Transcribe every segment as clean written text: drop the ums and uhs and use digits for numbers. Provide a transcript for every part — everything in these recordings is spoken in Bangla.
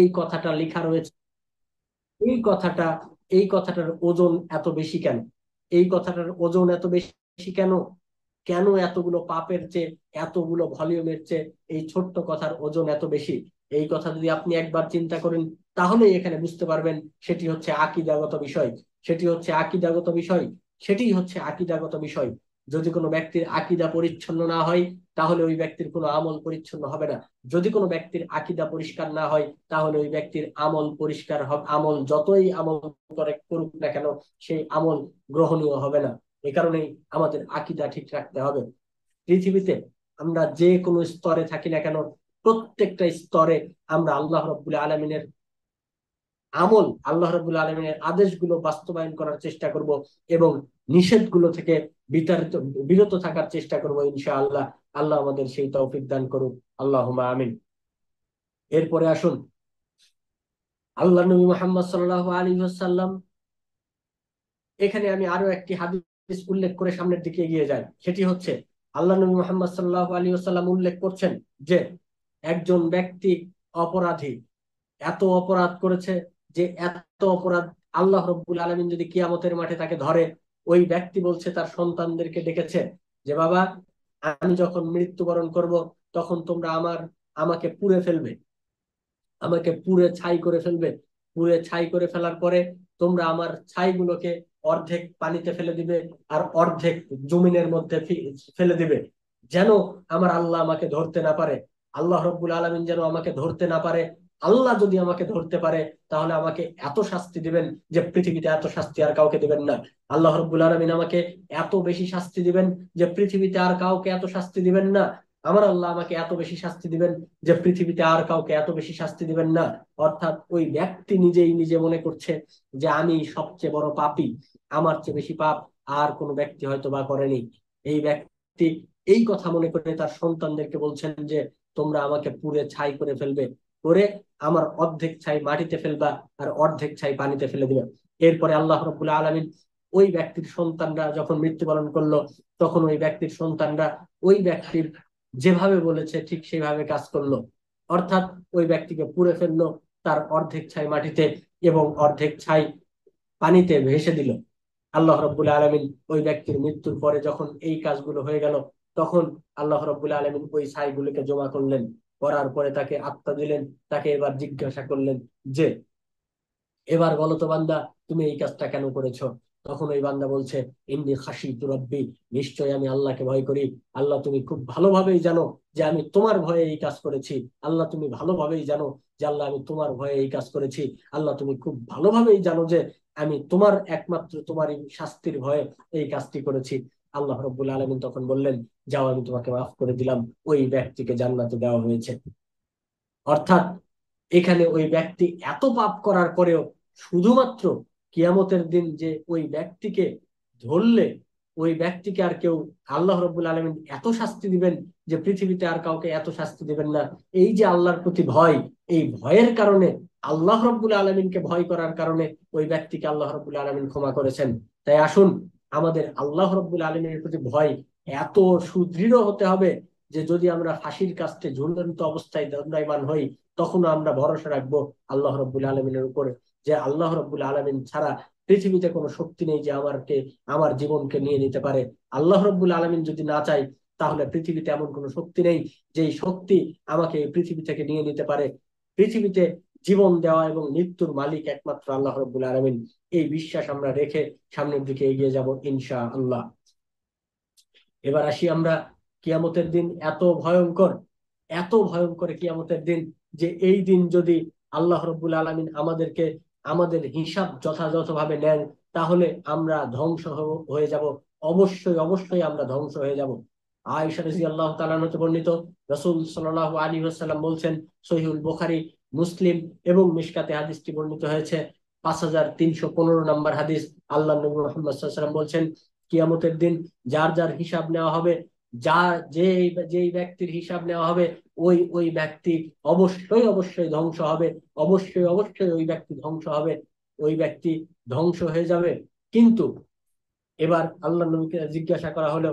এই কথাটা লেখা রয়েছে, এই কথাটা, এই কথাটার ওজন এত বেশি কেন? এই কথাটার ওজন এত বেশি কেন? কেন এতগুলো পাপের চেয়ে, এতগুলো ভলিউমের চেয়ে এই ছোট্ট কথার ওজন এত বেশি? এই কথা যদি আপনি একবার চিন্তা করেন, তাহলেই এখানে বুঝতে পারবেন সেটি হচ্ছে আকীদাগত বিষয়। সেটি হচ্ছে আকীদাগত বিষয়। সেটি হচ্ছে আকীদাগত বিষয়। যদি কোনো ব্যক্তির আকীদা পরিচ্ছন্ন না হয়, তাহলে ওই ব্যক্তির কোনো আমল পরিচ্ছন্ন হবে না। যদি কোনো ব্যক্তির আকীদা পরিষ্কার না হয়, তাহলে ওই ব্যক্তির আমল পরিষ্কার হবে, আমল যতই আমল করে করুক না কেন, সেই আমল গ্রহণীয় হবে না। এ কারণেই আমাদের আকীদা ঠিক রাখতে হবে। পৃথিবীতে আমরা যে কোনো স্তরে থাকি না কেন, প্রত্যেকটা স্তরে আমরা আল্লাহ রাব্বুল আলামিনের আমল, আল্লাহ রাব্বুল আলামিনের আদেশগুলো বাস্তবায়ন করার চেষ্টা করব, এবং নিষেধগুলো থেকে বিতাড়িত বিরত থাকার চেষ্টা করব ইনশাআল্লাহ। আল্লাহ আমাদের সেই তৌফিক দান করুন। আল্লাহুম্মা আমিন। এরপরে আসুন, আল্লাহ নবী মুহাম্মদ সাল্লাল্লাহু আলাইহি ওয়াসাল্লাম, এখানে আমি আরো একটি হাদিস উল্লেখ করে সামনের দিকে এগিয়ে যাই। সেটি হচ্ছে, আল্লাহ নবী মুহাম্মদ সাল্লাল্লাহু আলাইহি ওয়াসাল্লাম উল্লেখ করছেন যে একজন ব্যক্তি অপরাধী, এত অপরাধ করেছে, যে এত অপরাধ, আল্লাহ রব্বুল আলামিন যদি কিয়ামতের মাঠে তাকে ধরে, ওই ব্যক্তি বলছে তার সন্তানদেরকে ডেকেছে যে বাবা, আমি যখন মৃত্যুবরণ করব, তখন তোমরা আমাকে পুড়ে ফেলবে, আমাকে পুড়ে ছাই করে ফেলবে। পুড়ে ছাই করে ফেলার পরে তোমরা আমার ছাইগুলোকে অর্ধেক পানিতে ফেলে দিবে, আর অর্ধেক জমিনের মধ্যে ফেলে দিবে, যেন আমার আল্লাহ আমাকে ধরতে না পারে। আল্লাহ রব্বুল আলামিন যেন আমাকে ধরতে না পারে। আল্লাহ যদি আমাকে ধরতে পারে, তাহলে আমাকে এত শাস্তি দিবেন যে পৃথিবীতে এত শাস্তি আর কাউকে দিবেন না। আল্লাহ রব্বুল আলামিন আমাকে এত বেশি শাস্তি দিবেন যে পৃথিবীতে আর কাউকে এত শাস্তি দিবেন না। আমার আল্লাহ আমাকে এত বেশি শাস্তি দিবেন যে পৃথিবীতে আর কাউকে এত বেশি শাস্তি দিবেন না। অর্থাৎ ওই ব্যক্তি নিজেই নিজে মনে করছে যে আমি সবচেয়ে বড় পাপী, আমার চেয়ে বেশি পাপ আর কোনো ব্যক্তি হয়তো বা করেনি। এই ব্যক্তি এই কথা মনে করে তার সন্তানদেরকে বলছেন যে তোমরা আমাকে পুড়ে ছাই করে ফেলবে, করে আমার অর্ধেক ছাই মাটিতে ফেলবা, আর অর্ধেক ছাই পানিতে ফেলে দিবে। এরপরে আল্লাহ রাব্বুল আলামিন ওই ব্যক্তির সন্তানরা যখন মৃত্যুবরণ করলো, তখন ওই ব্যক্তির সন্তানরা ওই ব্যক্তির যেভাবে বলেছে ঠিক সেইভাবে কাজ করলো। অর্থাৎ ওই ব্যক্তিকে পুড়ে ফেললো, তার অর্ধেক ছাই মাটিতে এবং অর্ধেক ছাই পানিতে ভেসে দিল। আল্লাহ রব্বুল আলমিন ওই ব্যক্তির মৃত্যুর পরে যখন এই কাজগুলো হয়ে গেল, তখন আল্লাহ রব্বুল আলমিন ওই ছাইগুলোকে জমা করলেন। করার পরে তাকে আত্মা দিলেন। তাকে এবার জিজ্ঞাসা করলেন যে এবার বলো তো বান্দা, তুমি এই কাজটা কেন করেছো? তখন ওই বান্দা বলছে, ইন্নী খাশিতু রাব্বি, নিশ্চয়ই আমি আল্লাহকে ভয় করি। আল্লাহ তুমি খুব ভালোভাবেই জানো যে আমি তোমার ভয়ে এই কাজ করেছি। আল্লাহ তুমি ভালোভাবেই জানো যে আল্লাহ আমি তোমার ভয়ে এই কাজ করেছি। আল্লাহ তুমি খুব ভালোভাবেই জানো যে আমি তোমার একমাত্র তোমার এই শাস্তির ভয়ে এই কাজটি করেছি। আল্লাহ রব্বুল আলামিন তখন বললেন, যাও, আমি তোমাকে মাফ করে দিলাম। ওই ব্যক্তিকে জান্নাতে দেওয়া হয়েছে। অর্থাৎ এখানে ওই ব্যক্তি এত পাপ করার পরেও শুধুমাত্র কিয়ামতের দিন যে ওই ব্যক্তিকে ধরলে, ওই ব্যক্তিকে আর কেউ, আল্লাহ রব্বুল আলমিন এত শাস্তি দিবেন যে পৃথিবীতে আর কাউকে এত শাস্তি দিবেন না। এই যে আল্লাহর প্রতি ভয়, এই ভয়ের কারণে, আল্লাহ রব্বুল আলমিনকে ভয় করার কারণে ওই ব্যক্তিকে আল্লাহ রব্বুল আলমিন ক্ষমা করেছেন। তাই আসুন, আমাদের আল্লাহ রব্বুল আলমিনের প্রতি ভয় এত সুদৃঢ় হতে হবে যে যদি আমরা ফাঁসির কাস্টে ঝুলন্ত অবস্থায় দণ্ডায়মান হই, তখনও আমরা ভরসা রাখবো আল্লাহ রব্বুল আলমিনের উপরে, যে আল্লাহ রব্বুল আলমিন ছাড়া পৃথিবীতে কোনো শক্তি নেই যে আমার জীবনকে নিয়ে নিতে পারে। আল্লাহ রব্বুল আলমিন যদি না চাই, তাহলে পৃথিবীতে এমন কোনো শক্তি নেই যেই শক্তি আমাকে এই পৃথিবী থেকে নিয়ে নিতে পারে। পৃথিবীতে জীবন দেওয়া এবং মৃত্যুর মালিক একমাত্র আল্লাহ রব্বুল আলমিন। এই বিশ্বাস আমরা রেখে সামনের দিকে এগিয়ে যাব ইনশা আল্লাহ। এবার আসি আমরা, কিয়ামতের দিন এত ভয়ঙ্কর, এত ভয়ঙ্কর কিয়ামতের দিন, যে এই দিন যদি আল্লাহ রব্বুল আলমিন আমাদেরকে, আমাদের হিসাব যথাযথভাবে নেন, তাহলে আমরা ধ্বংস হয়ে যাব। অবশ্যই অবশ্যই আমরা ধ্বংস হয়ে যাব। আয়েশা রাদিয়াল্লাহু তাআলা হতে বর্ণিত, রাসূল সাল্লাল্লাহু আলাইহি ওয়াসাল্লাম বলছেন, সহিহুল বুখারী, মুসলিম এবং মিশকাতে হাদিসটি বর্ণিত হয়েছে, 5315 নম্বর হাদিস। আল্লাহ নবী মুহাম্মদ সাল্লাল্লাহু আলাইহি ওয়াসাল্লাম বলছেন, কিয়ামতের দিন যার যার হিসাব নেওয়া হবে, যা যে যেই ব্যক্তির হিসাব নেওয়া হবে, ওই ওই ব্যক্তি অবশ্যই অবশ্যই ধ্বংস হবে। অবশ্যই অবশ্যই ওই ব্যক্তি ধ্বংস হবে। ওই ব্যক্তি ধ্বংস হয়ে যাবে। কিন্তু এবার আল্লাহ নবীকে জিজ্ঞাসা করা হলো,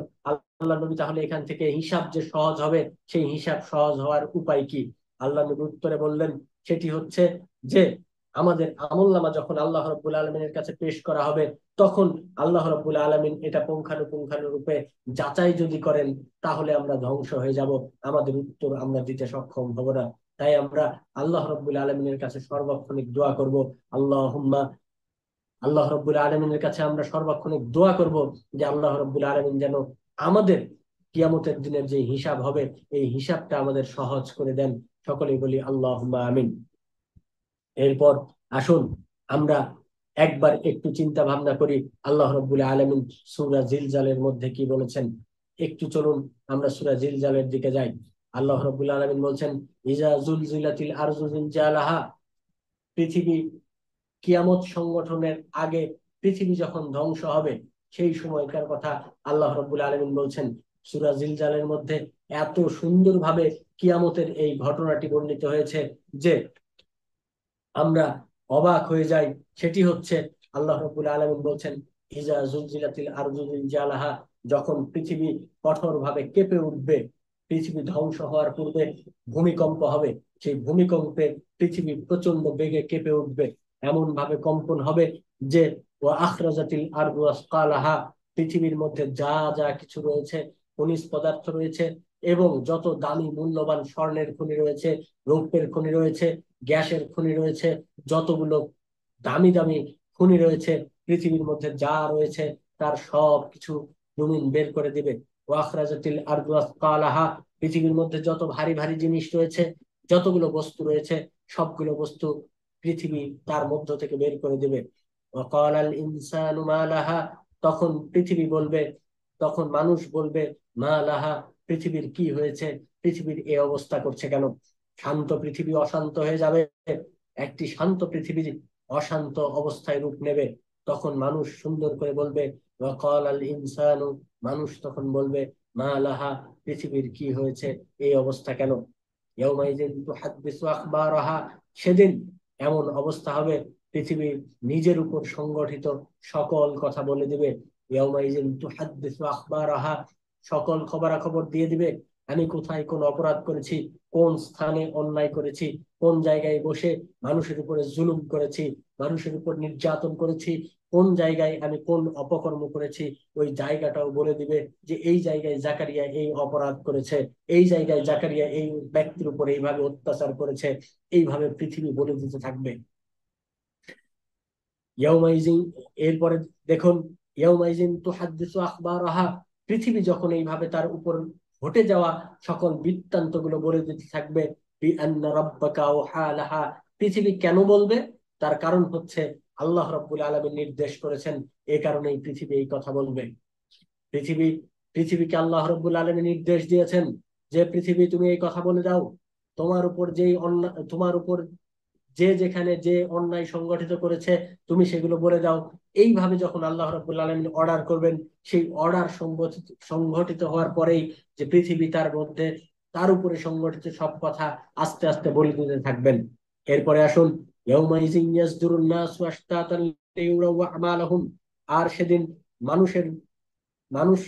আল্লাহ নবী তাহলে এখান থেকে হিসাব যে সহজ হবে, সেই হিসাব সহজ হওয়ার উপায় কি? আল্লাহ নবী উত্তরে বললেন, সেটি হচ্ছে যে আমাদের আমলনামা যখন আল্লাহ রাব্বুল আলামিনের কাছে পেশ করা হবে, তখন আল্লাহ রাব্বুল আলামিন এটা পুঙ্খানুপুঙ্খানুরূপে যাচাই যদি করেন, তাহলে আমরা ধ্বংস হয়ে যাব, আমাদের উত্তর আমরা দিতে সক্ষম হব না। তাই আমরা আল্লাহ রাব্বুল আলামিনের কাছে সর্বক্ষণিক দোয়া করব, আল্লাহুম্মা, আল্লাহ রাব্বুল আলামিনের কাছে আমরা সর্বক্ষণিক দোয়া করব যে আল্লাহ রাব্বুল আলামিন যেন আমাদের কিয়ামতের দিনের যে হিসাব হবে, এই হিসাবটা আমাদের সহজ করে দেন। সকলেই বলি আল্লাহুম্মা আমিন। এরপর আসুন আমরা একবার একটু চিন্তা ভাবনা করি আল্লাহ রাব্বুল আলামিন সূরা জিলজালের মধ্যে কি বলেছেন। একটু চলুন আমরা সূরা জিলজালের দিকে যাই। আল্লাহ রাব্বুল আলামিন বলছেন, ইজা জুলজিলাতিল আরজু জিলজালাহা, পৃথিবী কিয়ামত সংগঠনের আগে পৃথিবী যখন ধ্বংস হবে, সেই সময়কার কথা আল্লাহ রাব্বুল আলামিন বলছেন সূরা জিলজালের মধ্যে। এত সুন্দরভাবে কিয়ামতের এই ঘটনাটি বর্ণিত হয়েছে যে আমরা অবাক হয়ে যাই। সেটি হচ্ছে আল্লাহ রাব্বুল আলামিন বলছেন, ইজা জুলজিলাতিল আরজু জিলজালাহা, যখন পৃথিবী কঠোরভাবে কেঁপে উঠবে, পৃথিবী ধ্বংস হওয়ার পূর্বে ভূমিকম্প হবে, সেই ভূমিকম্পে পৃথিবী প্রচন্ড বেগে কেঁপে উঠবে, এমন ভাবে কম্পন হবে যে ওয়া আখরাজাতিল আরদু আসকালাহা, পৃথিবীর মধ্যে যা যা কিছু রয়েছে, খনিজ পদার্থ রয়েছে, এবং যত দামি মূল্যবান স্বর্ণের খনি রয়েছে, রৌপ্যের খনি রয়েছে, গ্যাসের খনি রয়েছে, যতগুলো দামি দামি খনি রয়েছে পৃথিবীর মধ্যে যা রয়েছে, তার সব কিছু জমিন বের করে দিবে। ওয়াখরাজাতিল আরদু আসকালাহা, পৃথিবীর মধ্যে যত ভারী ভারী জিনিস রয়েছে, যতগুলো বস্তু রয়েছে, সবগুলো বস্তু পৃথিবী তার মধ্য থেকে বের করে দিবে। ওয়াকালাল ইনসানু মা লাহা, তখন পৃথিবী বলবে, তখন মানুষ বলবে, মা লাহা, পৃথিবীর কি হয়েছে, পৃথিবীর এই অবস্থা করছে কেন। শান্ত পৃথিবী অশান্ত হয়ে যাবে, একটি শান্ত পৃথিবী অশান্ত অবস্থায় রূপ নেবে। তখন মানুষ সুন্দর করে বলবে, ওয়াকাল আল ইনসানু, মানুষ তখন বলবে, মা লাহা, পৃথিবীর কি হয়েছে, এই অবস্থা কেন। ইয়াউমাইযিন তুহাদ্দিসু আখবারাহা, সেদিন এমন অবস্থা হবে পৃথিবী নিজের উপর সংগঠিত সকল কথা বলে দিবে। ইয়াউমাইযিন তুহাদ্দিসু আখবারাহা, সকল খবরাখবর দিয়ে দিবে, আমি কোথায় কোন অপরাধ করেছি, কোন স্থানে অন্যায় করেছি, কোন জায়গায় বসে মানুষের উপরে জুলুম করেছি, মানুষের উপর নির্যাতন করেছি, কোন জায়গায় আমি কোন অপকর্ম করেছি, ওই জায়গাটাও বলে দিবে যে এই জায়গায় জাকারিয়া এই অপরাধ করেছে, এই জায়গায় জাকারিয়া এই ব্যক্তির উপর এইভাবে অত্যাচার করেছে। এইভাবে পৃথিবী বলে দিতে থাকবে। ইয়াউমাইজিন, এরপরে দেখুন, ইয়াউমাইজিন তুহাদ্দিসু আখবারাহা, পৃথিবী যখন এইভাবে তার উপর ঘটে যাওয়া সকল বৃত্তান্ত গুলো বলে দিতে থাকবে। বিআন্না রাব্বাকা আওহা লাহা, পৃথিবী কেন বলবে, তার কারণ হচ্ছে আল্লাহ রাব্বুল আলামিন নির্দেশ করেছেন, এই কারণেই পৃথিবী এই কথা বলবে। পৃথিবী, পৃথিবীকে আল্লাহ রাব্বুল আলামিন নির্দেশ দিয়েছেন যে পৃথিবী তুমি এই কথা বলে দাও, তোমার উপর যেই অন্যায়, তোমার উপর যে যেখানে যে অন্যায় সংগঠিত করেছে তুমি সেগুলো বলে দাও। এইভাবে যখন আল্লাহ রাব্বুল আলামিন অর্ডার করবেন, সেই অর্ডার সংগঠিত সংগঠিত হওয়ার পরেই যে পৃথিবী তার মধ্যে তার উপরে সংগঠিত সব কথা আস্তে আস্তে বলে দিতে থাকবেন। এরপরে আসুন, ইয়াউমাইযিন ইয়াসদুরুন নাসু আশতাতান লিইউরাউ আমালাহুম, আর সেদিন মানুষের মানুষ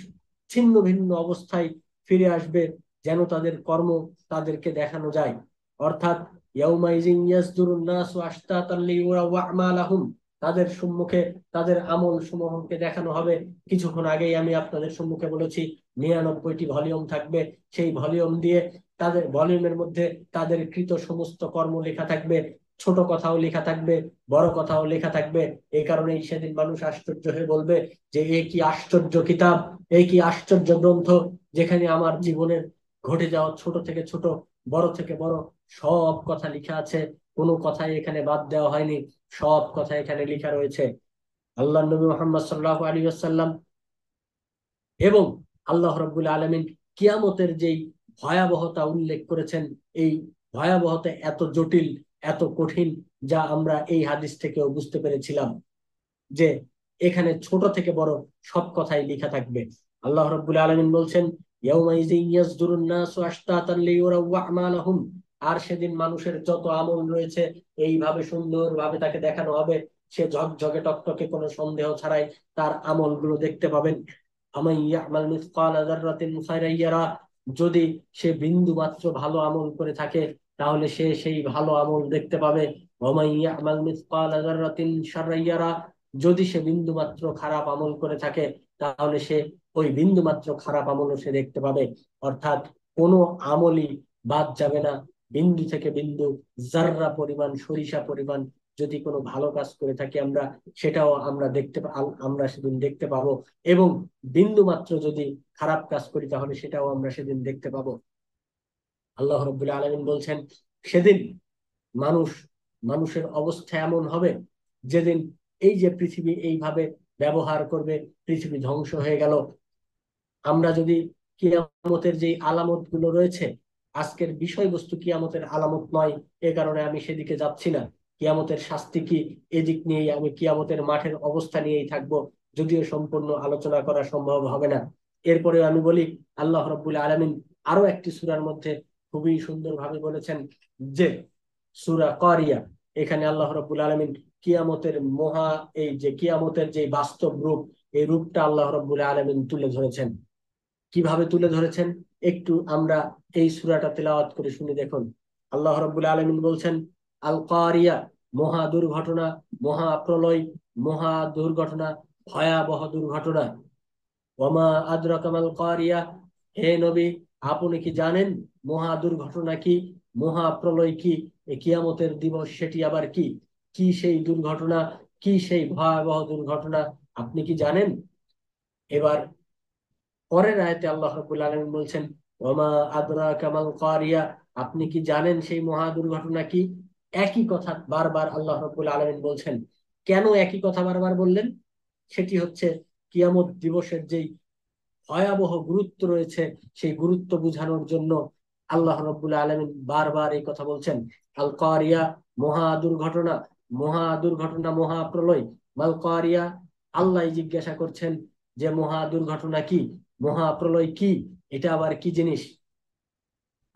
ছিন্ন ভিন্ন অবস্থায় ফিরে আসবে, যেন তাদের কর্ম তাদেরকে দেখানো যায়। অর্থাৎ ইয়াউমাইজিন ইয়াসদুরুন নাসু আশতাতান লিইউরাউ আমালাহুম, তাদের সম্মুখে তাদের আমল সমূহকে দেখানো হবে। কিছুক্ষণ আগেই আমি আপনাদের সম্মুখে বলেছি 99টি ভলিউম থাকবে, সেই ভলিউম দিয়ে তাদের ভলিউমের মধ্যে তাদের কৃত সমস্ত কর্ম লেখা থাকবে, ছোট কথাও লেখা থাকবে, বড় কথাও লেখা থাকবে। এই কারণেই সেদিন মানুষ আশ্চর্য হয়ে বলবে যে এ কি আশ্চর্য কিতাব, এই কি আশ্চর্য গ্রন্থ, যেখানে আমার জীবনের ঘটে যাওয়া ছোট থেকে ছোট, বড় থেকে বড় সব কথা লেখা আছে, কোনো কথাই এখানে বাদ দেওয়া হয়নি, সব কথা এখানে লেখা রয়েছে। আল্লাহ নবী মুহাম্মদ সাল্লাল্লাহু আলাইহি ওয়াসাল্লাম এবং আল্লাহ রাব্বুল আলামিন কিয়ামতের যেই ভয়াবহতা উল্লেখ করেছেন, এই ভয়াবহতা এত জটিল, এত কঠিন, যা আমরা এই হাদিস থেকেও বুঝতে পেরেছিলাম যে এখানে ছোট থেকে বড় সব কথাই লেখা থাকবে। আল্লাহ রাব্বুল আলামিন বলছেন, ইয়াউমাইযিন ইয়াসদুরুন নাসু আশতাতান লিইউরাউ আমালাহুম, আর সেদিন মানুষের যত আমল রয়েছে এইভাবে সুন্দরভাবে তাকে দেখানো হবে, সে ঝকঝকে টকটকে কোনো সন্দেহ ছাড়াই তার আমলগুলো দেখতে পাবেন। আমান ইয়ামাল মিসকালা যাররাতিন খায়রান ইয়ারা, যদি সে বিন্দু মাত্র ভালো আমল করে থাকে তাহলে সে সেই ভালো আমল দেখতে পাবে। ওয়ামান ইয়ামাল মিসকালা যাররাতিন শাররান ইয়ারা, যদি সে বিন্দু মাত্র খারাপ আমল করে থাকে তাহলে সে ওই বিন্দু মাত্র খারাপ আমলও সে দেখতে পাবে। অর্থাৎ কোনো আমলই বাদ যাবে না। বিন্দু থেকে বিন্দু, জাররা পরিমাণ, সরিষা পরিমাণ যদি কোনো ভালো কাজ করে থাকি আমরা, সেটাও আমরা আমরা সেদিন দেখতে পাবো। এবং বিন্দু মাত্র যদি খারাপ কাজ করি তাহলে সেটাও আমরা সেদিন দেখতে পাবো। আল্লাহ রাব্বুল আলামিন বলছেন, সেদিন মানুষ মানুষের অবস্থা এমন হবে যেদিন এই যে পৃথিবী এইভাবে ব্যবহার করবে, পৃথিবী ধ্বংস হয়ে গেল। আমরা যদি কিয়ামতের যে আলামত গুলো রয়েছে, আজকের বিষয়বস্তু কিয়ামতের আলামত নয়, এ কারণে আমি সেদিকে যাচ্ছি না। কিয়ামতের শাস্তি কি, এদিক নিয়েই আমি কিয়ামতের মাঠের অবস্থা নিয়েই থাকবো, যদিও সম্পূর্ণ আলোচনা করা সম্ভব হবে না। এরপরে আমি বলি, আল্লাহ রাব্বুল আলামিন আরো একটি সূরার মধ্যে খুবই সুন্দরভাবে বলেছেন যে সূরা কারিয়া, এখানে আল্লাহ রাব্বুল আলামিন কিয়ামতের এই যে কিয়ামতের যে বাস্তব রূপ, এই রূপটা আল্লাহ রাব্বুল আলামিন তুলে ধরেছেন। কিভাবে তুলে ধরেছেন একটু আমরা এই সূরাটা তেলাওয়াত করে শুনে দেখুন। আল্লাহ রাব্বুল আলামিন বলছেন, আল কারিয়া, মহা দুর্ঘটনা, মহা প্রলয়, মহা দুর্ঘটনা, ভয়াবহ দুর্ঘটনা। ওয়ামা আদরাকা মাল কারিয়া, হে নবী আপনি কি জানেন মহা দুর্ঘটনা কি, মহা প্রলয় কি, এ কিয়ামতের দিবস সেটি আবার কি, কি সেই দুর্ঘটনা, কি সেই ভয়াবহ দুর্ঘটনা, আপনি কি জানেন? এবার পরের আয়াতে আল্লাহ রাব্বুল আলামিন বলছেন, ওয়ামা আদরাকা মাল কারিয়া, আপনি কি জানেন সেই মহা দুর্ঘটনা কি। একই কথা বারবার আল্লাহ রাব্বুল আলামিন বলছেন। কেন একই কথা বারবার বললেন? সেটি হচ্ছে কিয়ামত দিবসের যেই ভয়াবহ গুরুত্ব রয়েছে, সেই গুরুত্ব বোঝানোর জন্য আল্লাহ রাব্বুল আলামিন বারবার এই কথা বলছেন। আল কারিয়া, মহা দুর্ঘটনা, মহা দুর্ঘটনা, মহা প্রলয়। মাল কারিয়া, আল্লাহ জিজ্ঞাসা করছেন যে মহা দুর্ঘটনা কি, মহা প্রলয় কি, এটা আবার কি জিনিস।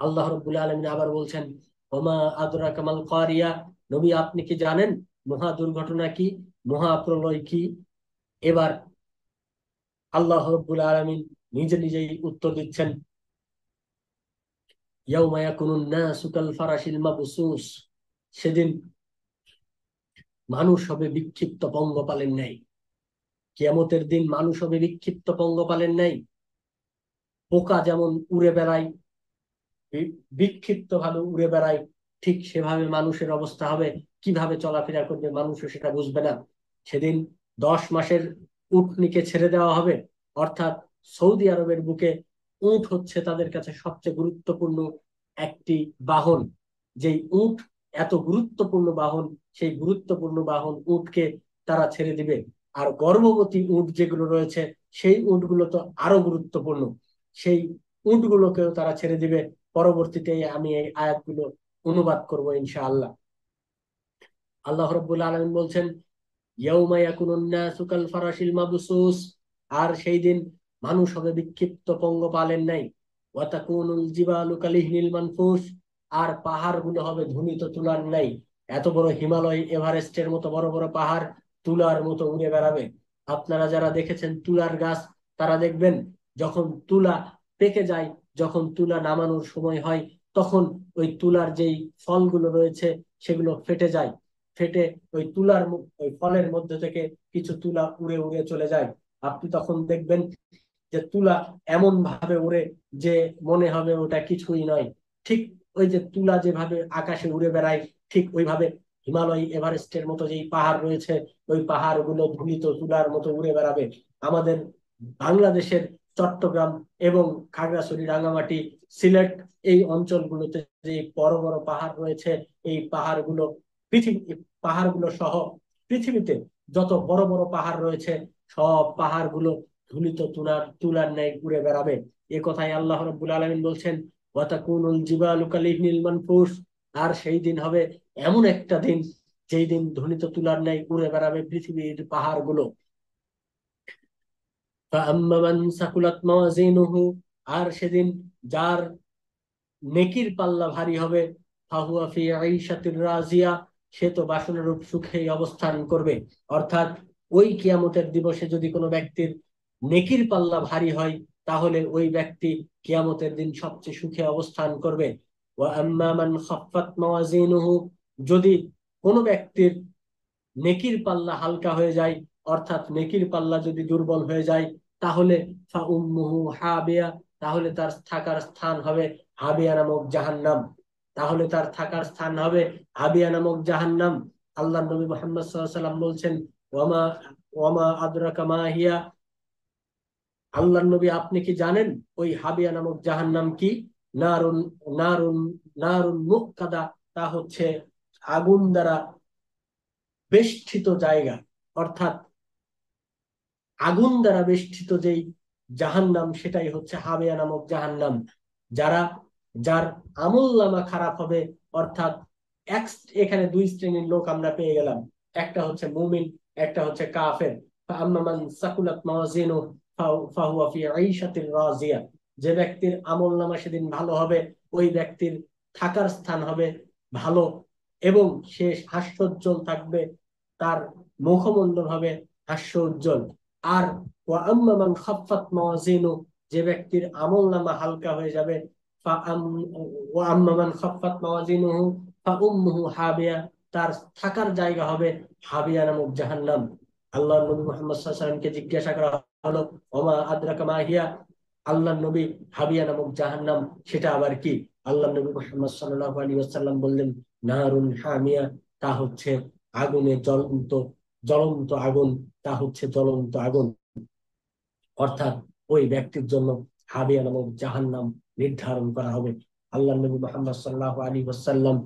আল্লাহ রাব্বুল আলামিন আবার বলছেন, ওমা আদরাকা মাল কারিয়া, নবী আপনি কি জানেন মহা দুর্ঘটনা কি, মহা প্রলয় কি। এবার আল্লাহ রাব্বুল আলামিন নিজে নিজেই উত্তর দিচ্ছেন, ইয়াউমা ইয়াকুনুন নাসু কাল ফারাশিল মাবসুস, সেদিন মানুষ হবে বিক্ষিপ্ত পঙ্গপালের ন্যায়। কিয়ামতের দিন মানুষ হবে বিক্ষিপ্ত পঙ্গপালের ন্যায়। পোকা যেমন উড়ে বেড়ায়, বিক্ষিপ্ত ভাবে উড়ে বেড়ায়, ঠিক সেভাবে মানুষের অবস্থা হবে। কিভাবে চলাফেরা করবে মানুষও সেটা বুঝবে না। সেদিন 10 মাসের উটনিকে ছেড়ে দেওয়া হবে। অর্থাৎ সৌদি আরবের বুকে উট হচ্ছে তাদের কাছে সবচেয়ে গুরুত্বপূর্ণ একটি বাহন। যেই উট এত গুরুত্বপূর্ণ বাহন, সেই গুরুত্বপূর্ণ বাহন উটকে তারা ছেড়ে দিবে। আর গর্ভবতী উট যেগুলো রয়েছে, সেই উটগুলো তো আরো গুরুত্বপূর্ণ, সেই উটগুলোকেও তারা ছেড়ে দিবে। পরবর্তীতে আমি এই আয়াতগুলো অনুবাদ করব ইনশাআল্লাহ। আল্লাহ রাব্বুল আলামিন বলছেন, ইয়াউমা ইয়াকুনুন নাসু কাল ফারাশিল মাবসুস, আর সেই দিন মানুষ হবে বিক্ষিপ্ত পঙ্গপালের ন্যায়। ওয়া তাকুনুল জিবালু কালিহনিল মানফুস, আর পাহাড়গুলো হবে ধুনিত তুলার ন্যায়। এত বড় হিমালয় এভারেস্টের মতো বড় বড় পাহাড় তুলার মতো উড়ে বেড়াবে। আপনারা যারা দেখেছেন তুলার গাছ, তারা দেখবেন যখন তুলা পেকে যায়, যখন তুলা নামানোর সময় হয়, তখন ওই তুলার যেই ফলগুলো রয়েছে সেগুলো ফেটে যায়। ফেটে ওই ফলের মধ্যে থেকে কিছু তুলা উড়ে উড়ে চলে যায়। আপনি তখন দেখবেন যে তুলা এমন ভাবে উড়ে যে মনে হবে ওটা কিছুই নয়। ঠিক ওই যে তুলা যেভাবে আকাশে উড়ে বেড়ায়, ঠিক ওইভাবে হিমালয় এভারেস্টের মতো যেই পাহাড় রয়েছে, ওই পাহাড় গুলো ধুলিত তুলার মতো উড়ে বেড়াবে। আমাদের বাংলাদেশের চট্টগ্রাম এবং খাগড়াছড়ি, রাঙামাটি, সিলেট, এই অঞ্চলগুলোতে যে বড় বড় পাহাড় রয়েছে, এই পৃথিবী পাহাড়গুলো সহ পৃথিবীতে যত বড় বড় পাহাড় রয়েছে, সব পাহাড়গুলো ধুলিত তুলার ন্যায় উড়ে বেড়াবে। এ কথাই আল্লাহ রাব্বুল আলামিন বলছেন, ওয়াতাকুনুল জিবালু কালিহনিল মানফুস, আর সেই দিন হবে এমন একটা দিন যেই দিন ধুলিত তুলার ন্যায় উড়ে বেড়াবে পৃথিবীর পাহাড়গুলো। ফাআম্মা মান সাকুলাত মাওয়াজিনুহু, আর সেদিন যার নেকির পাল্লা ভারী হবে, ফাহুয়া ফি আইশাতির রাজিয়া, সে তো বাসনারূপ সুখেই অবস্থান করবে। অর্থাৎ ওই কিয়ামতের দিবসে যদি কোনো ব্যক্তির নেকির পাল্লা ভারী হয়, তাহলে ওই ব্যক্তি কিয়ামতের দিন সবচেয়ে সুখে অবস্থান করবে। ওয়া আম্মা মান খাফফাত মাওয়াজিনুহু, যদি কোনো ব্যক্তির নেকির পাল্লা হালকা হয়ে যায়, অর্থাৎ নেকির পাল্লা যদি দুর্বল হয়ে যায়, তাহলে ফা উম্মুহু হাবিয়া, তাহলে তার থাকার স্থান হবে হাবিয়া নামক জাহান্নাম। তাহলে তার থাকার স্থান হবে হাবিয়া নামক জাহান্নাম। আল্লাহ নবী মুহাম্মদ সাল্লাল্লাহু আলাইহি ওয়াসাল্লাম বলছেন, ওয়ামা ওয়ামা আদরাকা মা হিয়া, আল্লাহ নবী আপনি কি জানেন ওই হাবিয়া নামক জাহান্নাম কি? নারুন নারুন নারুন মুক্কাদা, তা হচ্ছে আগুন দ্বারা বেষ্টিত জায়গা, অর্থাৎ আগুন দ্বারা বেষ্টিত যেই জাহান্নাম, সেটাই হচ্ছে হাবিয়া নামক জাহান্নাম। যারা যার আমল নামা খারাপ হবে, অর্থাৎ এক, এখানে দুই শ্রেণীর লোক আমরা পেয়ে গেলাম, একটা হচ্ছে মুমিন, একটা হচ্ছে কাফের। ফাআম্মা মান সাকুলাত মাওয়াজিনু ফাহুয়া ফি আইশাতির রাজিয়া, যে ব্যক্তির আমল নামা সেদিন ভালো হবে, ওই ব্যক্তির থাকার স্থান হবে ভালো, এবং সে হাস্যোজ্জ্বল থাকবে, তার মুখমণ্ডল হবে হাস্য উজ্জ্বল। আর ওয়া আম্মা মান খাফফাত মাওয়াজিনু, যে ব্যক্তির আমল নামা হালকা হয়ে যাবে, ওয়া আম্মা মান খাফফাত মাওয়াজিনুহু ফা উম্মুহু হাবিয়া, তার থাকার জায়গা হবে হাবিয়া নামক জাহান্নাম। আল্লাহ নবী মুহাম্মদ সাল্লাল্লাহু আলাইহি ওয়াসাল্লামকে জিজ্ঞাসা করা হলো, ওমা আদরাকা মা হিয়া, আল্লাহ নবী হাবিয়া নামক জাহান্নাম সেটা আবার কি? আল্লাহ নবী মুহাম্মদ সাল্লাল্লাহু আলাইহি ওয়াসাল্লাম বললেন, নারুন হামিয়া, তা হচ্ছে আগুনে জ্বলন্ত, জ্বলন্ত আগুন, তা হচ্ছে জ্বলন্ত আগুন। অর্থাৎ ওই ব্যক্তির জন্য হাবিয়া নামক জাহান্নাম নির্ধারণ করা হবে। আল্লাহ নবী মুহাম্মদ সাল্লাল্লাহু আলাইহি ওয়াসাল্লাম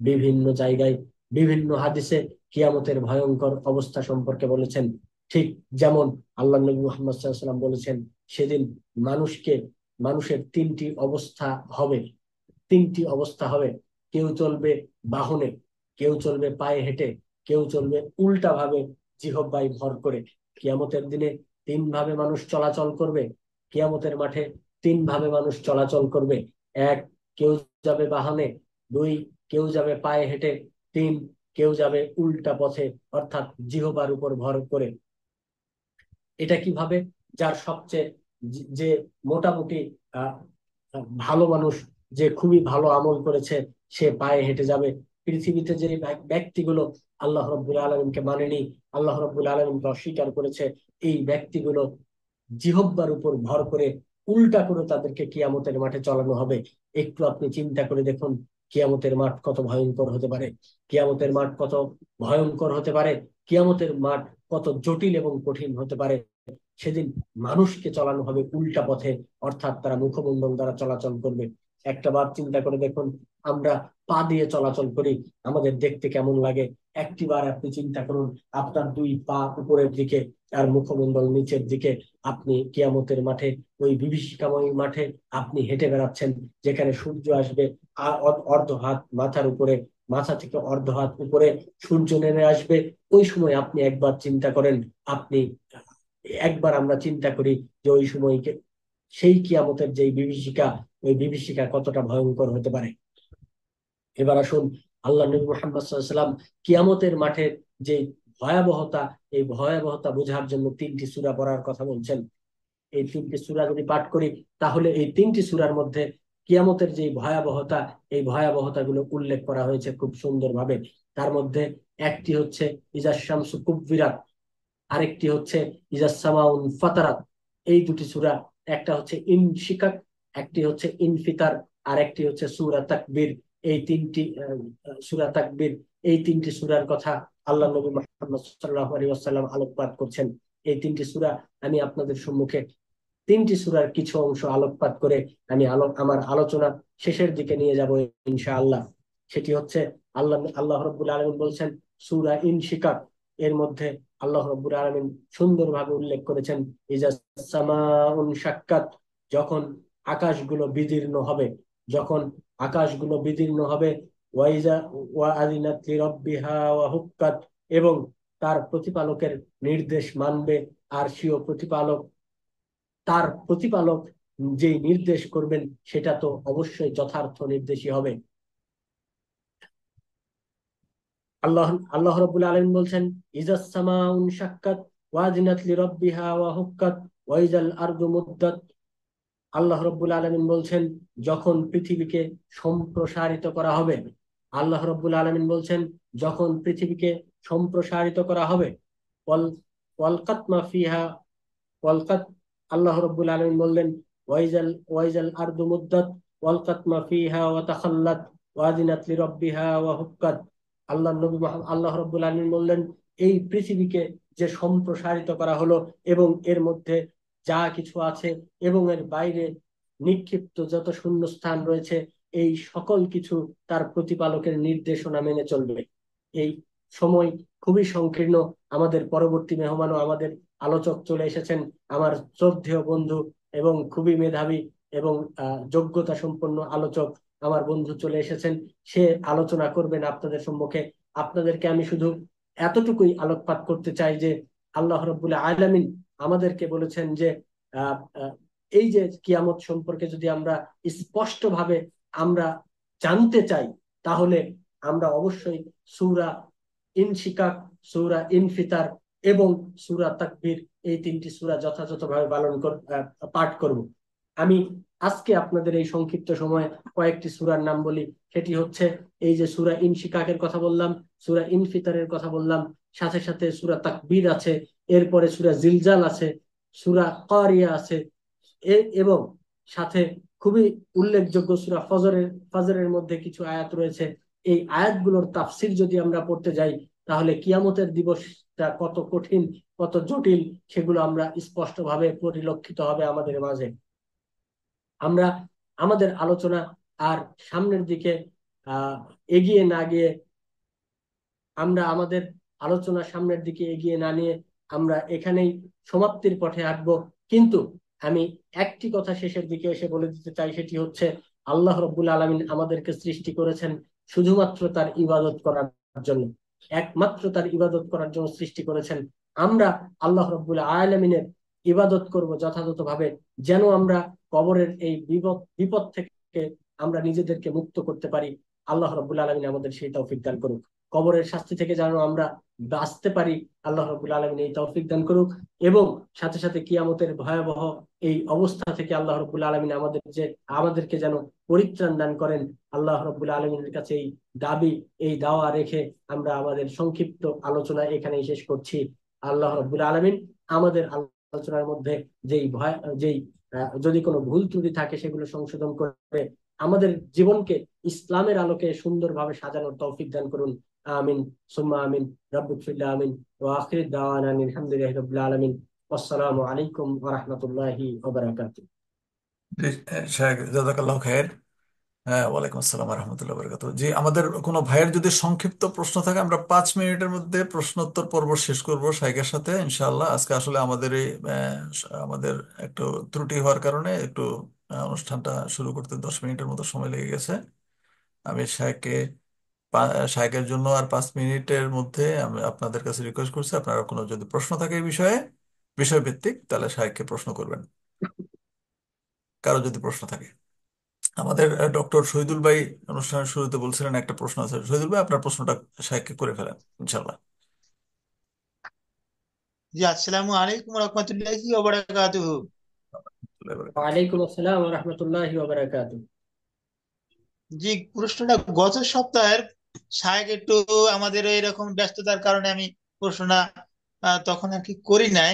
বিভিন্ন জায়গায় বিভিন্ন হাদিসে কিয়ামতের ভয়ঙ্কর অবস্থা সম্পর্কে বলেছেন। ঠিক যেমন আল্লাহ নবী মুহাম্মদ সাল্লাল্লাহু আলাইহি ওয়াসাল্লাম বলেছেন, সেদিন মানুষের তিনটি অবস্থা হবে, তিনটি অবস্থা হবে। কেউ চলবে বাহনে, কেউ চলবে পায়ে হেঁটে, কেউ চলবে উল্টা ভাবে জিহ্বায় ভর করে। কিয়ামতের দিনে তিন ভাবে মানুষ চলাচল করবে। কিয়ামতের মাঠে তিন ভাবে মানুষ চলাচল করবে। এক, কেউ যাবে বাহনে। দুই, কেউ যাবে পায়ে হেঁটে। তিন, কেউ যাবে উল্টা পথে, অর্থাৎ জিহ্বার উপর ভর করে। এটা কিভাবে? যার সবচেয়ে যে মোটামুটি আহ ভালো মানুষ, যে খুবই ভালো আমল করেছে, সে পায়ে হেঁটে যাবে। পৃথিবীতে যে ব্যক্তিগুলো আল্লাহ রাব্বুল আলামিনকে মানেনি, আল্লাহ রাব্বুল আলামিনকে অস্বীকার করেছে, এই ব্যক্তিগুলো জিহ্বার উপর ভর করে উল্টা করে তাদেরকে কিয়ামতের মাঠে চলানো হবে। একটু আপনি চিন্তা করে দেখুন, কিয়ামতের মাঠ কত ভয়ঙ্কর হতে পারে, কিয়ামতের মাঠ কত ভয়ঙ্কর হতে পারে, কিয়ামতের মাঠ কত জটিল এবং কঠিন হতে পারে। সেদিন মানুষকে চলানো হবে উল্টা পথে, অর্থাৎ তারা মুখমণ্ডল দ্বারা চলাচল করবে। একটা বার চিন্তা করে দেখুন, আমরা পা দিয়ে চলাচল করি, আমাদের দেখতে কেমন লাগে? একটি বার আপনি চিন্তা করুন, আপনার দুই পা উপরের দিকে আর মুখমণ্ডল নিচের দিকে, আপনি কিয়ামতের মাঠে, ওই বিভীষিকাময় মাঠে আপনি হেঁটে বেড়াচ্ছেন, যেখানে সূর্য আসবে অর্ধ হাত মাথার উপরে, মাথা থেকে অর্ধ হাত উপরে সূর্য নেমে আসবে। ওই সময় আপনি একবার চিন্তা করেন, আপনি একবার আমরা চিন্তা করি যে ওই সময়কে, সেই কিয়ামতের যে বিভীষিকা, ওই বিভীষিকা কতটা ভয়ঙ্কর হতে পারে। এবার আসুন, আল্লাহ নবী মুহাম্মদ সাল্লাল্লাহু আলাইহি ওয়াসাল্লাম কিয়ামতের মাঠের যে ভয়াবহতা, এই ভয়াবহতা বোঝার জন্য তিনটি সূরা পড়ার কথা বলছেন। এই তিনটি সূরা যদি পাঠ করি, তাহলে এই তিনটি সূরার মধ্যে কিয়ামতের যে ভয়াবহতা, এই ভয়াবহতা গুলো উল্লেখ করা হয়েছে খুব সুন্দরভাবে। তার মধ্যে একটি হচ্ছে ইজা শামসু কুব্বিরাত, আরেকটি হচ্ছে ইজা সামাউন ফাতারাত। এই দুটি সূরা, একটা হচ্ছে ইনশিকাক, একটি হচ্ছে ইনফিতার, আর একটি হচ্ছে সূরা তাকবীর। এই তিনটি সূরা তাকবীর, এই তিনটি সূরার কথা আল্লাহ নবী মুহাম্মদ সাল্লাল্লাহু আলাইহি ওয়াসাল্লাম আলোকপাত করছেন। এই তিনটি সূরা আমি আপনাদের সম্মুখে, তিনটি সূরার কিছু অংশ আলোকপাত করে আমি আমার আলোচনা শেষের দিকে নিয়ে যাব ইনশাআল্লাহ। সেটি হচ্ছে, আল্লাহ রাব্বুল আলামিন বলছেন সূরা ইনশিকাক, এর মধ্যে আল্লাহ রাব্বুল আলামিন সুন্দরভাবে উল্লেখ করেছেন, ইজা সামাউন শাক্কাত, যখন আকাশগুলো বিদীর্ণ হবে, যখন আকাশগুলো বিদীর্ণ হবে, ওয়াইজা ওয়া আযিনাত লিরাব্বিহা ওয়া হুক্কাত, এবং তার প্রতিপালকের নির্দেশ মানবে, আর সেও প্রতিপালক, তার প্রতিপালক যে নির্দেশ করবেন সেটা তো অবশ্যই যথার্থ নির্দেশই হবে। আল্লাহ আল্লাহ রাব্বুল আলামিন বলছেন, ইজাস সামাউন শাক্কাত ওয়াজিনাত লিরাব্বিহা ওয়া হুক্কাত ওয়াইজাল আরদু মুদ্দাত। আল্লাহ রব্বুল আলামিন বলছেন যখন পৃথিবীকে সম্প্রসারিত করা হবে, আল্লাহ রব্বুল আলামিন বলছেন যখন পৃথিবীকে সম্প্রসারিত করা হবে, ওয়াল ওয়ালকাত মা ফিহা ওয়ালকাত, আল্লাহ রব্বুল আলামিন বললেন ওয়াইজাল আরদু মুদ্দাত ওয়ালকাত মা ফিহা ওয়া তাখাল্লাত ওয়া আযিনাত লিরাব্বিহা ওয়া হুক্কাত। আল্লাহ রব্বুল আলামিন বললেন এই পৃথিবীকে যে সম্প্রসারিত করা হলো এবং এর মধ্যে যা কিছু আছে এবং এর বাইরে নিক্ষিপ্ত যত শূন্যস্থান রয়েছে, এই সকল কিছু তার প্রতিপালকের নির্দেশনা মেনে চলবে। এই সময় খুবই সংকীর্ণ। আমাদের পরবর্তী মেহমানও আমাদের আলোচক চলে এসেছেন, আমার শ্রদ্ধেয় বন্ধু এবং খুবই মেধাবী এবং যোগ্যতা সম্পন্ন আলোচক আমার বন্ধু চলে এসেছেন। সে আলোচনা করবেন আপনাদের সম্মুখে। আপনাদেরকে আমি শুধু এতটুকুই আলোকপাত করতে চাই যে আল্লাহ রাব্বুল আলামিন আমাদেরকে বলেছেন যে আহ, আহ, এই যে কিয়ামত সম্পর্কে যদি আমরা স্পষ্টভাবে আমরা জানতে চাই, তাহলে আমরা অবশ্যই সূরা ইনশিকাক, সূরা ইনফিতার এবং সূরা তাকবীর, এই তিনটি সূরা যথাযথভাবে পাঠ করব। আমি আজকে আপনাদের এই সংক্ষিপ্ত সময়ে কয়েকটি সূরার নাম বলি। সেটি হচ্ছে এই যে সূরা ইনশিকাকের কথা বললাম, সূরা ইনফিতারের কথা বললাম, সাথে সাথে সূরা তাকবীর আছে, এরপরে সূরা জিলজাল আছে, সূরা কারিয়া আছে, এবং সাথে খুবই উল্লেখযোগ্য সূরা ফজরের মধ্যে কিছু আয়াত রয়েছে। এই আয়াতগুলোর তাফসির যদি আমরা পড়তে যাই, তাহলে কিয়ামতের দিবসটা কত কঠিন, কত জটিল, সেগুলো আমরা স্পষ্টভাবে পরিলক্ষিত হবে আমাদের মাঝে। আমরা আমাদের আলোচনা আর সামনের দিকে আহ এগিয়ে না গিয়ে, আমরা আমাদের আলোচনা সামনের দিকে এগিয়ে না নিয়ে আমরা এখানেই সমাপ্তির পথে হাঁটবো। কিন্তু আমি একটি কথা শেষের দিকে এসে বলে দিতে চাই, সেটি হচ্ছে আল্লাহ রব্বুল আলামিন আমাদেরকে সৃষ্টি করেছেন শুধুমাত্র তার ইবাদত করার জন্য, একমাত্র তার ইবাদত করার জন্য সৃষ্টি করেছেন। আমরা আল্লাহ রব্বুল আলামিনের ইবাদত করব যথাযথভাবে, যেন আমরা কবরের এই বিপদ বিপদ থেকে আমরা নিজেদেরকে মুক্ত করতে পারি। আল্লাহ রব্বুল আলামিন আমাদের সেই তৌফিক দান করুন। কবরের শাস্তি থেকে যেন আমরা বাঁচতে পারি, আল্লাহ রাব্বুল আলামিন এই তৌফিক দান করুক। এবং সাথে সাথে কিয়ামতের ভয়াবহ এই অবস্থা থেকে আল্লাহ রাব্বুল আলামিন আমাদেরকে যেন পরিত্রাণ দান করেন। আল্লাহ রাব্বুল আলামিনের কাছে এই দাবি, এই দাওয়া রেখে আমরা আমাদের সংক্ষিপ্ত আলোচনা এখানেই শেষ করছি। আল্লাহ রাব্বুল আলামিন আমাদের আলোচনার মধ্যে যেই যদি কোনো ভুল ত্রুটি থাকে সেগুলো সংশোধন করে আমাদের জীবনকে ইসলামের আলোকে সুন্দরভাবে সাজানোর তৌফিক দান করুন। আমিন সুম্মা আমিন। রব্বিক ফিল্লা আমিন। ওয়া আখির দাওয়ানা আলহামদুলিল্লাহি রাব্বিল আলামিন। আসসালামু আলাইকুম ওয়া রাহমাতুল্লাহি ওয়া বারাকাতুহু। জি, জাযাকাল্লাহ খায়ের। হ্যাঁ, ওয়ালাইকুম আসসালাম রহমতুল্লাহ বরকাত। জি, আমাদের কোনো ভাইয়ের যদি সংক্ষিপ্ত প্রশ্ন থাকে, আমরা 5 মিনিটের মধ্যে প্রশ্নোত্তর পর্ব শেষ করব শাইখের সাথে ইনশাআল্লাহ। আজকে আসলে আমাদের এই আমাদের একটু ত্রুটি হওয়ার কারণে একটু অনুষ্ঠানটা শুরু করতে 10 মিনিটের মতো সময় লেগে গেছে। আমি শাইখের জন্য আর 5 মিনিটের মধ্যে আমি আপনাদের কাছে রিকোয়েস্ট করছি, আপনারা কোনো যদি প্রশ্ন থাকে এই বিষয়ে, বিষয়ভিত্তিক, তাহলে শাইখকে প্রশ্ন করবেন, কারো যদি প্রশ্ন থাকে। আমাদের ডক্টর শহীদুল ভাই অনুষ্ঠানের শুরুতে বলছিলেন একটা প্রশ্ন আছে। শহীদুল ভাই, আপনার প্রশ্নটা শাইখকে করে ফেলেন ইনশাল্লাহ। জি, আসসালামু আলাইকুম রহমতুল্লাহি ওয়া বারাকাতুহু। ওয়ালাইকুম আসসালাম ওয়া রাহমাতুল্লাহি ওয়া বারাকাতুহু। জি, প্রশ্নটা গত সপ্তাহের শায়েক একটু আমাদের এরকম ব্যস্ততার কারণে আমি প্রশ্নটা তখন আর কি করি নাই।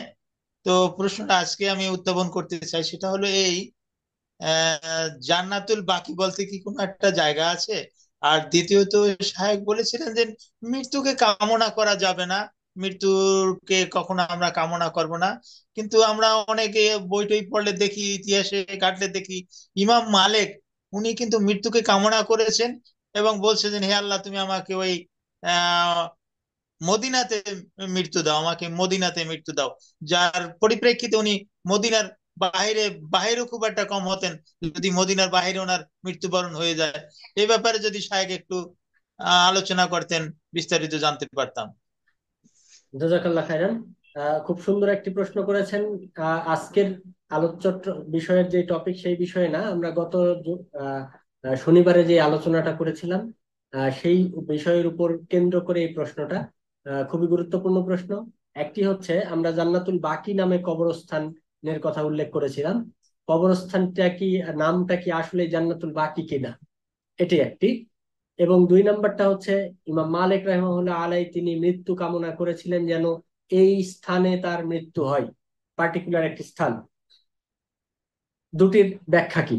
তো প্রশ্নটা আজকে আমি উত্থাপন করতে চাই, সেটা হলো এই: জান্নাতুল বাকি বলতে কি কোনো একটা জায়গা আছে? আর দ্বিতীয়ত, শায়েখ বলেছিলেন যে মৃত্যুকে কামনা করা যাবে না, মৃত্যুকে কখনো আমরা কামনা করব না। কিন্তু আমরা অনেকে বই টই পড়লে দেখি, ইতিহাসে ঘাটলে দেখি, ইমাম মালিক উনি কিন্তু মৃত্যুকে কামনা করেছেন এবং বলছে যে হে আল্লাহ, তুমি আমাকে ওই আহ মদিনাতে মৃত্যু দাও, আমাকে মদিনাতে মৃত্যু দাও। যার পরিপ্রেক্ষিতে উনি মদিনার বাইরে বাহিরও খুব একটা কম হতেন, যদি মদিনার বাইরে ওনার মৃত্যুবরণ হয়ে যায়। এই ব্যাপারে যদি শায়েখ একটু আলোচনা করতেন, বিস্তারিত জানতে পারতাম। জাযাকাল্লাহ খাইরান। খুব সুন্দর একটি প্রশ্ন করেছেন। আজকের আলোচ্য বিষয়ের যে টপিক সেই বিষয়ে না, আমরা গত আহ, শনিবারে যে আলোচনাটা করেছিলাম সেই বিষয়ের উপর কেন্দ্র করে এই প্রশ্নটা। খুবই গুরুত্বপূর্ণ প্রশ্ন। একটি হচ্ছে আমরা জান্নাতুল বাকি নামে কবরস্থানের কথা উল্লেখ করেছিলাম। কবরস্থানটা কি, নামটা কি আসলে জান্নাতুল বাকি কিনা, এটি একটি। এবং 2 নম্বরটা হচ্ছে ইমাম মালিক রাহিমাহুল্লাহ আলাই তিনি মৃত্যু কামনা করেছিলেন যেন এই স্থানে তার মৃত্যু হয়, পার্টিকুলার একটি স্থান। দুটির ব্যাখ্যা কি?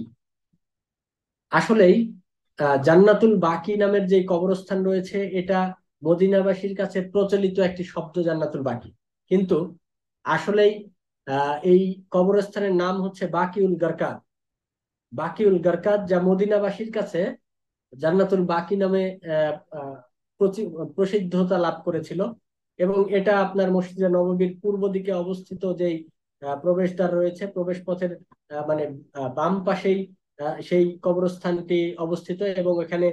আসলেই জান্নাতুল বাকি নামের যে কবরস্থান রয়েছে এটা মদিনাবাসীর কাছে প্রচলিত একটি শব্দ, জান্নাতুল বাকি। কিন্তু আসলেই এই কবরস্থানের নাম হচ্ছে বাকিউল গারকাদ। বাকিউল গারকাদ, যা মদিনাবাসীর কাছে জান্নাতুল বাকি নামে আহ, আহ, প্রসিদ্ধতা লাভ করেছিল। এবং এটা আপনার মসজিদে নববীর পূর্ব দিকে অবস্থিত যেই প্রবেশদ্বার রয়েছে, প্রবেশ পথের মানে বাম পাশেই সেই কবরস্থানটি অবস্থিত। এবং এখানে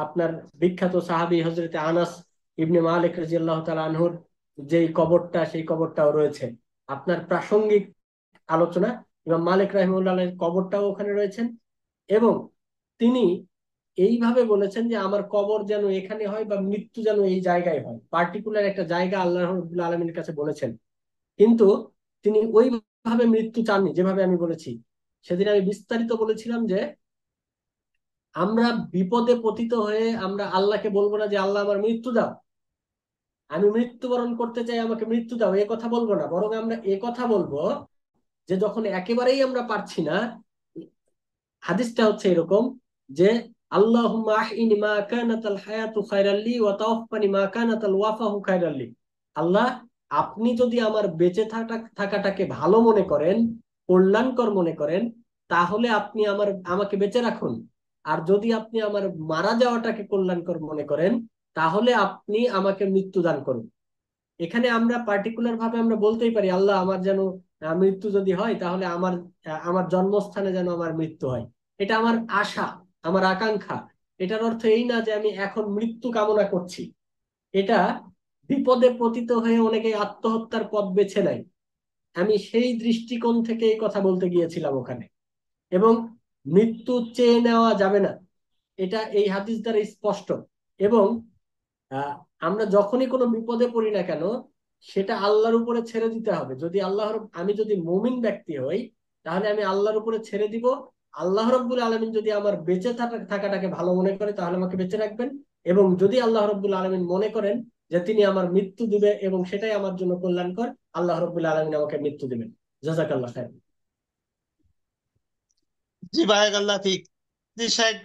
আপনার বিখ্যাত সাহাবী হজরতে আনাস ইবনে মালিক রাদিয়াল্লাহু তাআলা আনহুর যেই কবরটা, সেই কবরটাও রয়েছে। আপনার প্রাসঙ্গিক আলোচনা, ইমাম মালিক রাহিমাহুল্লাহ কবরটাও ওখানে রয়েছেন। এবং তিনি এইভাবে বলেছেন যে আমার কবর যেন এখানে হয় বা মৃত্যু যেন এই জায়গায় হয়, পার্টিকুলার একটা জায়গা আল্লাহ রাব্বুল আলামিনের কাছে বলেছেন। কিন্তু তিনি ওইভাবে মৃত্যু চাননি যেভাবে আমি বলেছি। সেদিন আমি বিস্তারিত বলেছিলাম যে আমরা বিপদে পতিত হয়ে আমরা আল্লাহকে বলবো না যে আল্লাহ আমার মৃত্যু দাও, আমি মৃত্যুবরণ করতে চাই, আমাকে মৃত্যু দাও, এ কথা বলবো না। বরং আমরা এ কথা বলবো যে যখন একেবারেই আমরা পারছি না, হাদিসটা হচ্ছে এরকম যে আল্লাহুম্মা আহইনি মা কানাতাল হায়াতু খায়রাল লি ওয়া তাওফানি মা কানাতাল ওয়াফাহু খায়রাল লি। আল্লাহ, আপনি যদি আমার বেঁচে থাকাটাকে ভালো মনে করেন, কল্যাণকর মনে করেন, তাহলে আপনি আমাকে বেঁচে রাখুন। আর যদি আপনি আমার মারা যাওয়াটাকে কল্যাণকর মনে করেন, তাহলে আপনি আমাকে মৃত্যু দান করুন। এখানে আমরা পার্টিকুলার ভাবে আমরা বলতেই পারি আল্লাহ আমার যেন মৃত্যু যদি হয় তাহলে আমার জন্মস্থানে যেন আমার মৃত্যু হয়। এটা আমার আশা, আমার আকাঙ্ক্ষা। এটার অর্থ এই না যে আমি এখন মৃত্যু কামনা করছি। এটা বিপদে পতিত হয়ে অনেকে আত্মহত্যার পথ বেছে নেয়। আমি সেই দৃষ্টিকোণ থেকে এই কথা বলতে গিয়েছিলাম ওখানে। এবং মৃত্যু চেয়ে নেওয়া যাবে না, এটা এই হাদিস দ্বারা স্পষ্ট। এবং আহ, আমরা যখনই কোনো বিপদে পড়ি না কেন, সেটা আল্লাহর উপরে ছেড়ে দিতে হবে। আমি যদি মুমিন ব্যক্তি হই, তাহলে আমি আল্লাহর উপরে ছেড়ে দিব। আল্লাহ রাব্বুল আলামিন যদি আমার বেঁচে থাকাটাকে ভালো মনে করে তাহলে আমাকে বেঁচে রাখবেন। এবং যদি আল্লাহ রাব্বুল আলামিন মনে করেন যে তিনি আমার মৃত্যু দিবে এবং সেটাই আমার জন্য কল্যাণকর, আল্লাহ রাব্বুল আলামিন আমাকে মৃত্যু দিবেন। জাযাকাল্লাহ খাইর। জি বারাকাল্লাহ ফিক। জি সাহেব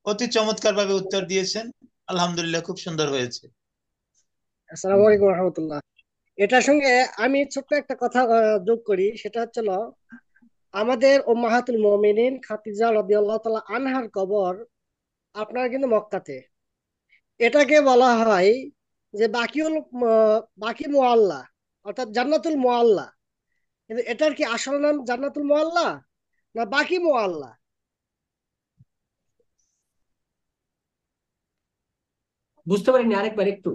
অতি চমৎকার ভাবে উত্তর দিয়েছেন। আলহামদুলিল্লাহ, খুব সুন্দর হয়েছে। আসসালামু আলাইকুম রহমতুল্লাহ। এটার সঙ্গে আমি ছোট্ট একটা কথা যোগ করি, সেটা হচ্ছিল আমাদের উম্মাহাতুল মুমিনিন খাদিজা রাদিয়াল্লাহু তাআলা আনহার কবর আপনার কিন্তু মক্কাতে। এটাকে বলা হয় যে বাকি মুআল্লা, অর্থাৎ জান্নাতুল মুআল্লা। কিন্তু এটার কি আসল নাম জান্নাতুল মুআল্লা না বাকি মুআল্লা? বুঝতে পারিনি, আরেকবার একটু।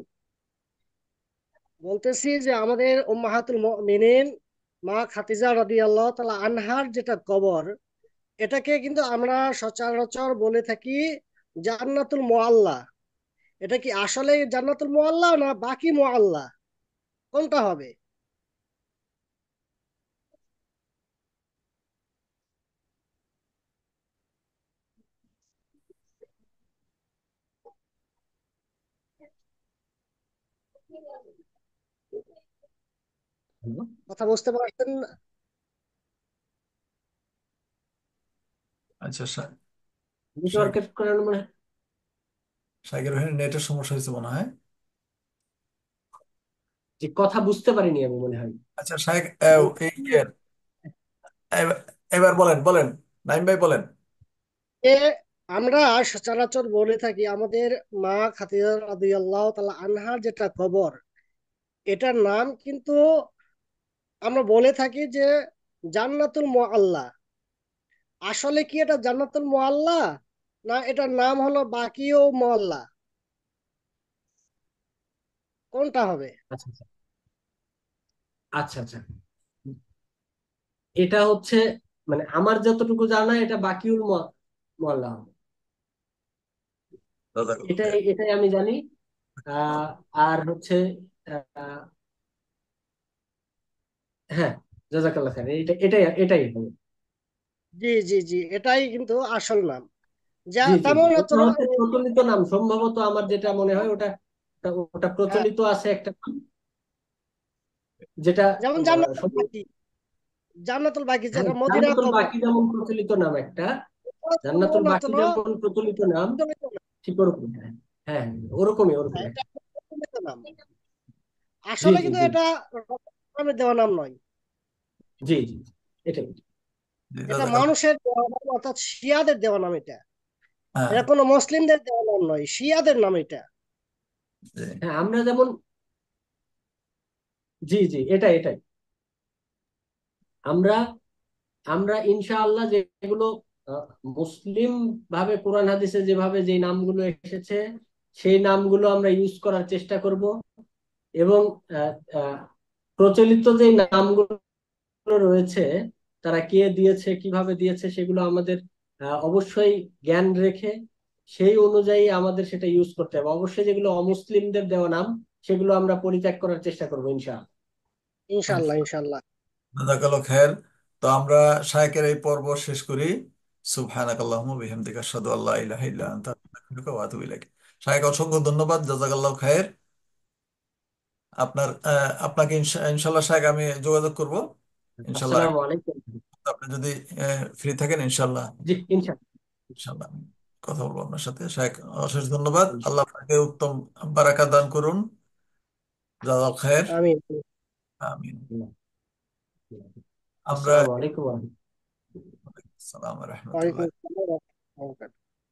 বলতেছি যে আমাদের উম্মাহাতুল মুমিনিন মা খাদিজা রাদিয়াল্লাহু তাআলা আনহার যেটা কবর, এটাকে কিন্তু আমরা সচরাচর বলে থাকি জান্নাতুল মুআল্লা। এটা কি আসলে জান্নাতুল মুআল্লা না বাকি মুআল্লা, কোনটা হবে? কথা বুঝতে পারছেন? আচ্ছা শাহ নেটওয়ার্কের কারণে মনে হয়। শাকির ভাইয়ের নেটের সমস্যা হয়েছে মনে হয়। যে কথা বুঝতে পারিনি আমি মনে হয়। আচ্ছা শাহেক, এই এবার এবার বলেন বলেন, নাইম ভাই বলেন। এ আমরা সচরাচর বলে থাকি আমাদের মা খাদিজা রাদিয়াল্লাহু তাআলা আনহার যেটা কবর, এটার নাম কিন্তু আমরা বলে থাকি যে জান্নাতুল মুআল্লা। আসলে কি এটা জান্নাতুল মুআল্লা না এটার নাম হলো বাকিও মুআল্লা, কোনটা হবে? আচ্ছা আচ্ছা আচ্ছা আচ্ছা। এটা হচ্ছে মানে আমার যতটুকু জানা এটা বাকিউল মোয়াল্লা হবে। জাযাকাল্লাহ। এটাই আমি জানি। আহ আর হচ্ছে আহ হ্যাঁ, জাযাকাল্লাহ খাইর, এটাই এটাই হবে। জি জি জি, এটাই কিন্তু আসল নাম। যা জি জি জি, তেমন হচ্ছে ওটা না, হচ্ছে প্রচলিত নাম সম্ভবত, আমার যেটা মনে হয় ওটা ওটা ওটা হ্যাঁ, প্রচলিত আছে একটা নাম, যেটা যেমন জান্নাতুল বাকি, জান্নাতুল বাকি হ্যাঁ, যেটা মদিনা জান্নাতুল কবর, বাকি যেমন প্রচলিত নাম একটা, জান্নাতুল সম্ভবত বাকি যেমন প্রচলিত নাম, প্রচলিত নাম। ঠিক ওরকম। হ্যাঁ হ্যাঁ, ওরকমই ওরকম হ্যাঁ, একটা। এটা প্রচলিত নাম। জি আসলে জি কিন্তু জি এটা রসুলের দেওয়া নাম নয়। জি জি, এটাই। জি, এটা জাযাকাল্লাহ। মানুষের দেওয়া নাম, অর্থাৎ শিয়াদের দেওয়া নাম এটা। হ্যাঁ। এটা কোনো মুসলিমদের দেওয়া নাম নয়, শিয়াদের নাম এটা। জি। হ্যাঁ আমরা যেমন, জি জি, এটাই এটাই। আমরা আমরা ইনশাআল্লাহ যেগুলো আহ, মুসলিম ভাবে কোরআন হাদিসে যেভাবে যে নামগুলো এসেছে সেই নামগুলো আমরা ইউজ করার চেষ্টা করব। এবং আহ, আহ, প্রচলিত যে নামগুলো রয়েছে, তারা কে দিয়েছে কিভাবে দিয়েছে সেগুলো আমাদের অবশ্যই জ্ঞান রেখে সেই অনুযায়ী আমাদের সেটা ইউজ করতে হবে। অবশ্যই যেগুলো অমুসলিমদের দেওয়া নাম সেগুলো আমরা পরিত্যাগ করার চেষ্টা করবো ইনশাআল্লাহ। ইনশাল্লাহ ইনশাল্লাহ। জাযাকাল্লাহ খায়ের। তো আমরা শায়েকের এই পর্ব শেষ করি। সুবহানাকাল্লাহুম্মা বিহামদিকা আশহাদু আল্লা ইলাহা ইল্লা আনতা আস্তাগফিরুকা ওয়া আতুবু ইলাইক। শায়েক, অসংখ্য ধন্যবাদ, জাযাকাল্লাহ খায়ের। আপনাকে ইনশাল্লাহ শায়েক আমি যোগাযোগ করব ইনশাল্লাহ। আসসালামু আলাইকুম। আপনি যদি ফ্রি থাকেন ইনশাল্লাহ, জি ইনশাআল্লাহ। ইনশাল্লাহ আমি কথা বলবো আপনার সাথে। শায়েক, অশেষ ধন্যবাদ। আল্লাহ ইনশাআল্লাহ। আপনাকে উত্তম বারাকা দান করুন। জাযাকাল্লাহ খায়ের। আমি আমিন। আমরা আসসালামু আলাইকুম। আসসালামু আলাইকুম ওয়া ওয়ালাইকুম রাহমাতুল্লাহ। আসসালাম।